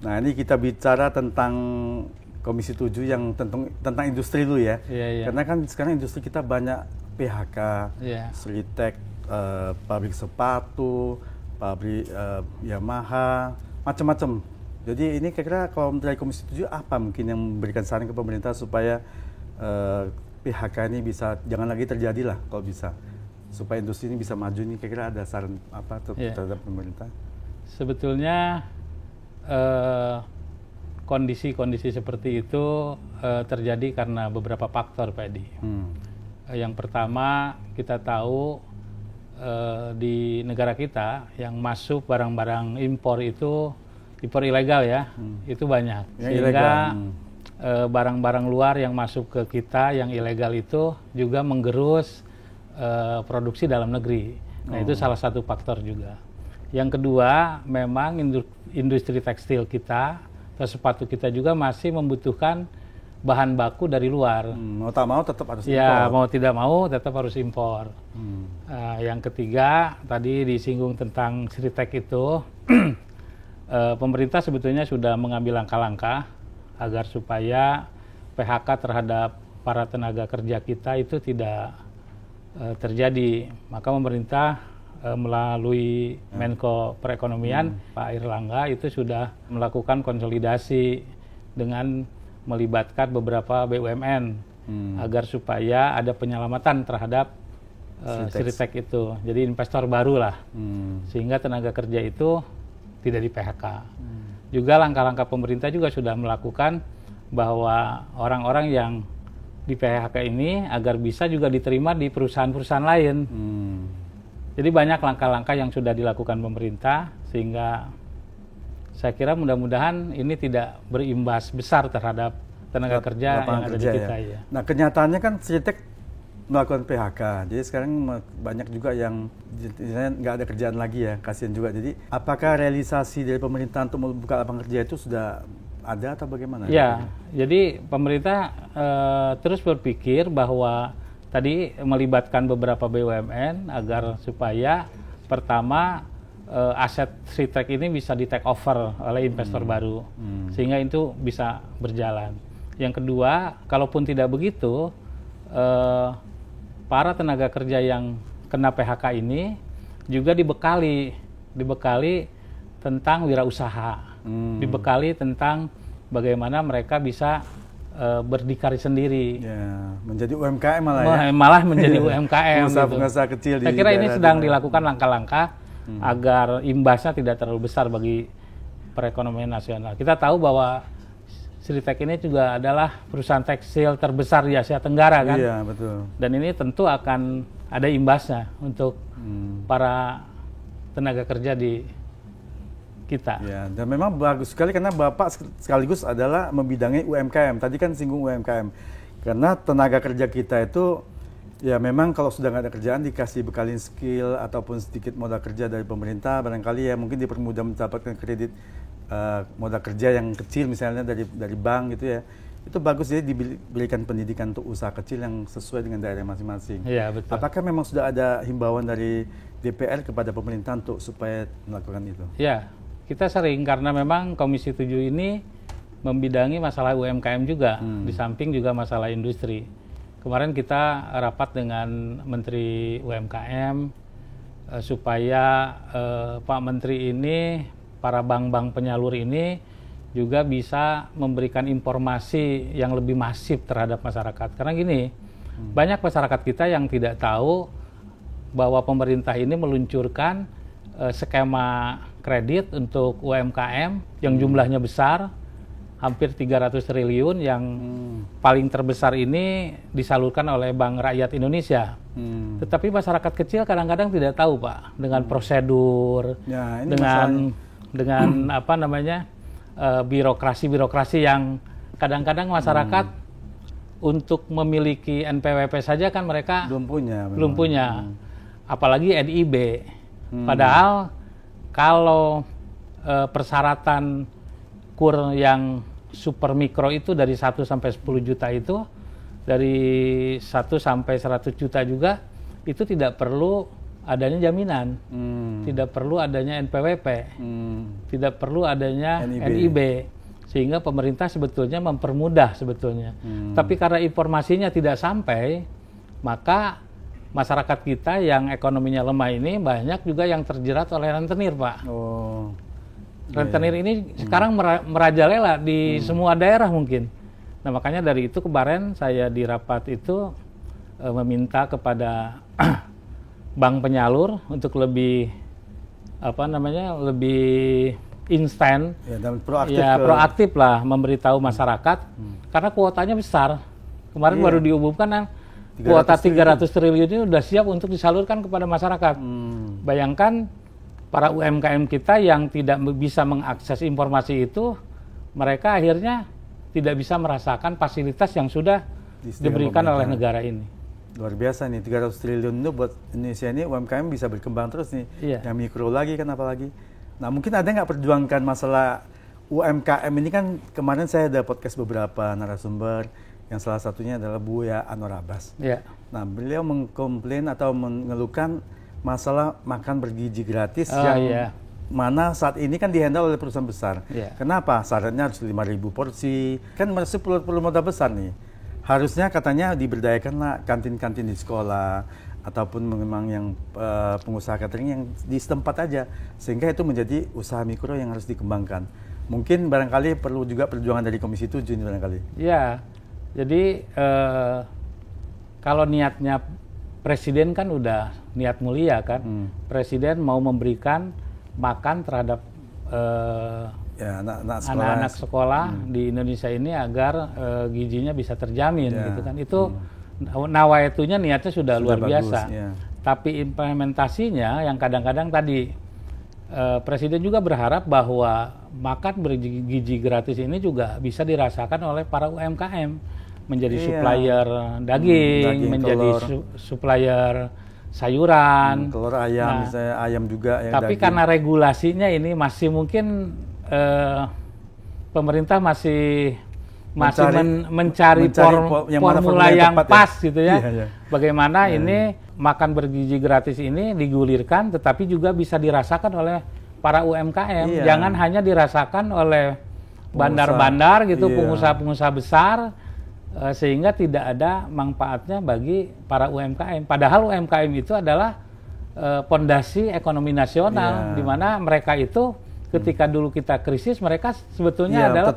Nah, ini kita bicara tentang Komisi 7 yang tentang industri dulu ya. Karena kan sekarang industri kita banyak PHK, Sritek, pabrik sepatu, pabrik Yamaha, macam-macam. Jadi ini kira-kira kalau dari Komisi 7 apa mungkin yang memberikan saran ke pemerintah supaya PHK ini bisa jangan lagi terjadi lah kalau bisa, supaya industri ini bisa maju. Ini kira-kira ada saran apa terhadap pemerintah? Sebetulnya kondisi-kondisi seperti itu terjadi karena beberapa faktor, Pak Edi. Yang pertama, kita tahu di negara kita yang masuk barang-barang impor ilegal ya, itu banyak. Sehingga barang-barang luar yang masuk ke kita yang ilegal itu juga menggerus produksi dalam negeri. Nah, itu salah satu faktor juga. Yang kedua, memang industri tekstil kita atau sepatu kita juga masih membutuhkan bahan baku dari luar. Mau tak mau tetap harus impor. Ya, mau tidak mau tetap harus impor. Yang ketiga, tadi disinggung tentang Sritek itu, pemerintah sebetulnya sudah mengambil langkah-langkah agar supaya PHK terhadap para tenaga kerja kita itu tidak terjadi. Maka pemerintah melalui Menko Perekonomian Pak Airlangga itu sudah melakukan konsolidasi dengan melibatkan beberapa BUMN agar supaya ada penyelamatan terhadap Sritek itu. Jadi investor baru lah, sehingga tenaga kerja itu tidak di PHK. Juga langkah-langkah pemerintah juga sudah melakukan bahwa orang-orang yang di PHK ini agar bisa juga diterima di perusahaan-perusahaan lain. Jadi banyak langkah-langkah yang sudah dilakukan pemerintah, sehingga saya kira mudah-mudahan ini tidak berimbas besar terhadap tenaga kerja yang ada di kita. Ya. Nah, kenyataannya kan Sritek melakukan PHK, jadi sekarang banyak juga yang nggak ada kerjaan lagi ya, kasihan juga. Jadi apakah realisasi dari pemerintah untuk membuka lapangan kerja itu sudah ada atau bagaimana? Ya, jadi pemerintah terus berpikir bahwa tadi melibatkan beberapa BUMN agar supaya pertama aset Sritek ini bisa di take over oleh investor baru, sehingga itu bisa berjalan. Yang kedua, kalaupun tidak begitu, para tenaga kerja yang kena PHK ini juga dibekali tentang wirausaha, dibekali tentang bagaimana mereka bisa berdikari sendiri. Ya, menjadi UMKM malah ya? Malah menjadi UMKM. Pengusaha kecil. Saya kira ini sedang dilakukan langkah-langkah agar imbasnya tidak terlalu besar bagi perekonomian nasional. Kita tahu bahwa Sritek ini juga adalah perusahaan tekstil terbesar di Asia Tenggara kan? Iya, betul. Dan ini tentu akan ada imbasnya untuk para tenaga kerja di kita. Ya, dan memang bagus sekali karena Bapak sekaligus adalah membidangi UMKM. Tadi kan singgung UMKM. Karena tenaga kerja kita itu ya memang kalau sudah nggak ada kerjaan dikasih bekalin skill ataupun sedikit modal kerja dari pemerintah, barangkali ya mungkin dipermudah mendapatkan kredit modal kerja yang kecil misalnya dari bank gitu ya. Itu bagus, jadi diberikan pendidikan untuk usaha kecil yang sesuai dengan daerah masing-masing. Iya, betul. Apakah memang sudah ada himbauan dari DPR kepada pemerintah untuk supaya melakukan itu? Ya, kita sering karena memang Komisi 7 ini membidangi masalah UMKM juga, di samping juga masalah industri. Kemarin kita rapat dengan Menteri UMKM supaya Pak Menteri ini, para bank-bank penyalur ini juga bisa memberikan informasi yang lebih masif terhadap masyarakat. Karena gini, banyak masyarakat kita yang tidak tahu bahwa pemerintah ini meluncurkan skema kredit untuk UMKM yang jumlahnya besar, hampir 300 triliun yang paling terbesar ini disalurkan oleh Bank Rakyat Indonesia. Tetapi masyarakat kecil kadang-kadang tidak tahu, Pak, dengan prosedur, ya, dengan apa namanya birokrasi yang kadang-kadang masyarakat untuk memiliki NPWP saja kan mereka belum punya. Apalagi NIB. Padahal kalau persyaratan KUR yang super mikro itu dari 1 sampai 10 juta itu, dari 1 sampai 100 juta juga, itu tidak perlu adanya jaminan, tidak perlu adanya NPWP, tidak perlu adanya NIB, sehingga pemerintah sebetulnya mempermudah sebetulnya. Tapi karena informasinya tidak sampai, maka masyarakat kita yang ekonominya lemah ini banyak juga yang terjerat oleh rentenir, Pak. Rentenir ini sekarang merajalela di semua daerah mungkin. Nah, makanya dari itu kemarin saya di rapat itu meminta kepada bank penyalur untuk lebih lebih instan, dan proaktif, proaktif lah memberitahu masyarakat, karena kuotanya besar. Kemarin baru diumumkan kuota 300 triliun ini sudah siap untuk disalurkan kepada masyarakat. Bayangkan para UMKM kita yang tidak bisa mengakses informasi itu, mereka akhirnya tidak bisa merasakan fasilitas yang sudah diberikan oleh negara ini. Luar biasa nih, 300 triliun itu buat Indonesia ini, UMKM bisa berkembang terus nih. Yang mikro lagi kan apalagi. Nah, mungkin ada nggak perjuangkan masalah UMKM ini kan? Kemarin saya ada podcast beberapa narasumber, yang salah satunya adalah Buya Anwar Abbas. Nah, beliau mengkomplain atau mengeluhkan masalah makan bergizi gratis yang mana saat ini kan dihandle oleh perusahaan besar. Kenapa? Syaratnya harus 5.000 porsi. Kan masih perlu modal besar nih. Harusnya katanya diberdayakanlah kantin-kantin di sekolah ataupun memang yang pengusaha catering yang di setempat aja, sehingga itu menjadi usaha mikro yang harus dikembangkan. Mungkin barangkali perlu juga perjuangan dari Komisi 7 ini barangkali. Ya, jadi kalau niatnya Presiden kan udah niat mulia kan. Presiden mau memberikan makan terhadap anak-anak sekolah di Indonesia ini agar gizinya bisa terjamin gitu kan. Itu nawaiatunya niatnya sudah luar biasa. Tapi implementasinya yang kadang-kadang tadi Presiden juga berharap bahwa makan bergizi gratis ini juga bisa dirasakan oleh para UMKM, menjadi supplier daging, menjadi supplier sayuran, telur ayam, misalnya ayam juga. Tapi karena regulasinya ini masih mungkin pemerintah masih mencari formula yang pas gitu ya. Bagaimana ini makan bergizi gratis ini digulirkan, tetapi juga bisa dirasakan oleh para UMKM. Jangan hanya dirasakan oleh bandar-bandar gitu, pengusaha-pengusaha besar, sehingga tidak ada manfaatnya bagi para UMKM. Padahal UMKM itu adalah pondasi ekonomi nasional, di mana mereka itu ketika dulu kita krisis, mereka sebetulnya adalah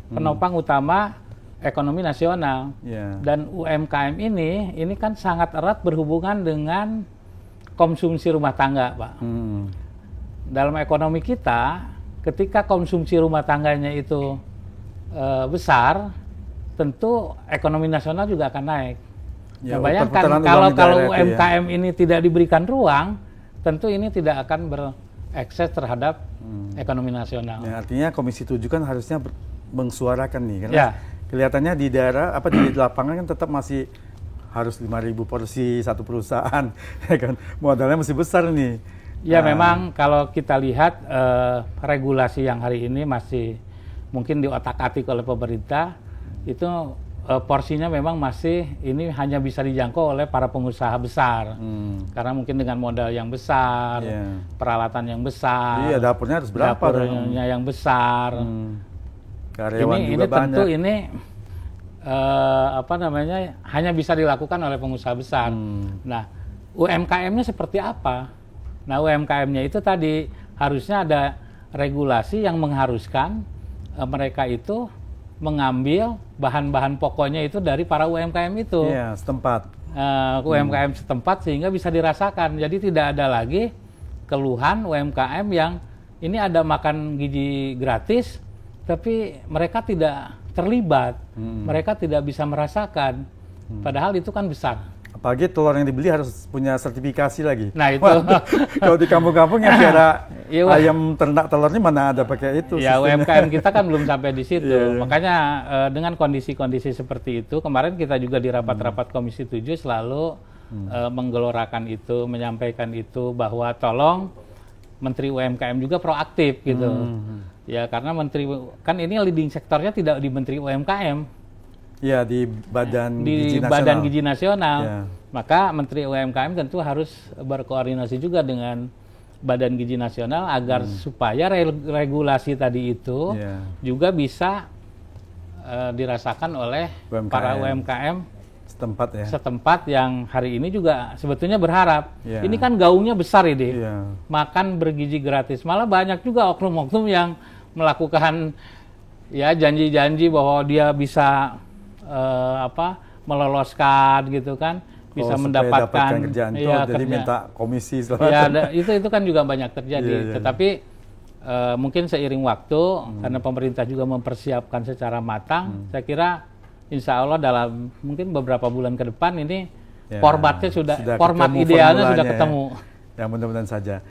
penopang utama ekonomi nasional. Dan UMKM ini kan sangat erat berhubungan dengan konsumsi rumah tangga, Pak. Dalam ekonomi kita, ketika konsumsi rumah tangganya itu besar, tentu ekonomi nasional juga akan naik. Bayangkan kalau UMKM ini tidak diberikan ruang, tentu ini tidak akan berekses terhadap ekonomi nasional. Artinya Komisi 7 kan harusnya mengsuarakan nih, karena kelihatannya di daerah di lapangan kan tetap masih harus 5.000 porsi satu perusahaan, kan modalnya masih besar nih. Memang kalau kita lihat regulasi yang hari ini masih mungkin diotak-atik oleh pemerintah, itu porsinya memang masih ini hanya bisa dijangkau oleh para pengusaha besar, karena mungkin dengan modal yang besar, peralatan yang besar, dapurnya harus berapa? Dapurnya yang besar. Karyawan ini juga tentu banyak. Ini hanya bisa dilakukan oleh pengusaha besar. Nah, UMKM-nya seperti apa? Nah, UMKM-nya itu tadi harusnya ada regulasi yang mengharuskan mereka itu mengambil bahan-bahan pokoknya itu dari para UMKM itu. Setempat. UMKM setempat sehingga bisa dirasakan. Jadi tidak ada lagi keluhan UMKM yang ini ada makan gizi gratis, tapi mereka tidak terlibat, mereka tidak bisa merasakan. Padahal itu kan besar. Apalagi telur yang dibeli harus punya sertifikasi lagi. Nah itu. Kalau di kampung-kampung yang biara ayam ternak telurnya mana ada pakai itu. UMKM kita kan belum sampai di situ. Makanya dengan kondisi-kondisi seperti itu, kemarin kita juga di rapat-rapat Komisi 7 selalu menggelorakan itu, menyampaikan itu bahwa tolong Menteri UMKM juga proaktif gitu. Karena Menteri kan ini leading sektornya tidak di Menteri UMKM. Di Badan Gizi Nasional. Maka Menteri UMKM tentu harus berkoordinasi juga dengan Badan Gizi Nasional agar supaya regulasi tadi itu juga bisa dirasakan oleh para UMKM setempat yang hari ini juga sebetulnya berharap. Ini kan gaungnya besar ini, makan bergizi gratis. Malah banyak juga oknum-oknum yang melakukan ya janji-janji bahwa dia bisa meloloskan gitu kan, bisa mendapatkan kerjaan jadi minta komisi. Itu kan juga banyak terjadi. Tetapi mungkin seiring waktu karena pemerintah juga mempersiapkan secara matang, saya kira insya Allah dalam mungkin beberapa bulan ke depan ini format idealnya sudah ketemu. Ya mudah-mudahan saja.